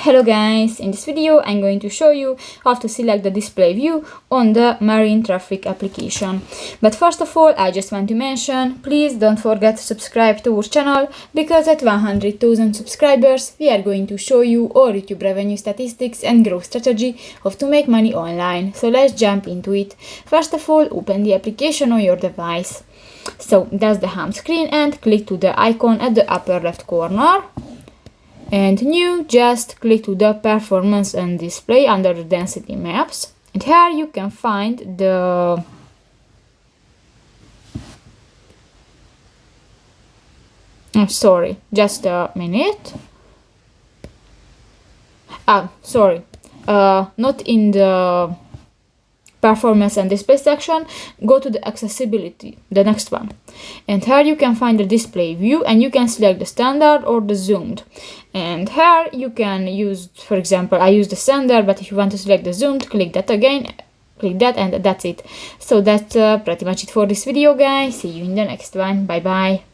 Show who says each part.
Speaker 1: Hello guys, in this video I'm going to show you how to select the display view on the marine traffic application. But first of all, I just want to mention, please don't forget to subscribe to our channel, because at 100,000 subscribers we are going to show you all YouTube revenue statistics and growth strategy of to make money online. So let's jump into it. First of all, open the application on your device. So that's the home screen, and click to the icon at the upper left corner. And new, just click to the performance and display under the density maps, and here you can find the sorry, just a minute. Not in the performance and display section, go to the accessibility, the next one, and here you can find the display view, and you can select the standard or the zoomed. And here you can use, for example, I use the standard, but if you want to select the zoomed, click that again, click that, and that's it. So that's pretty much it for this video, guys. See you in the next one. Bye bye.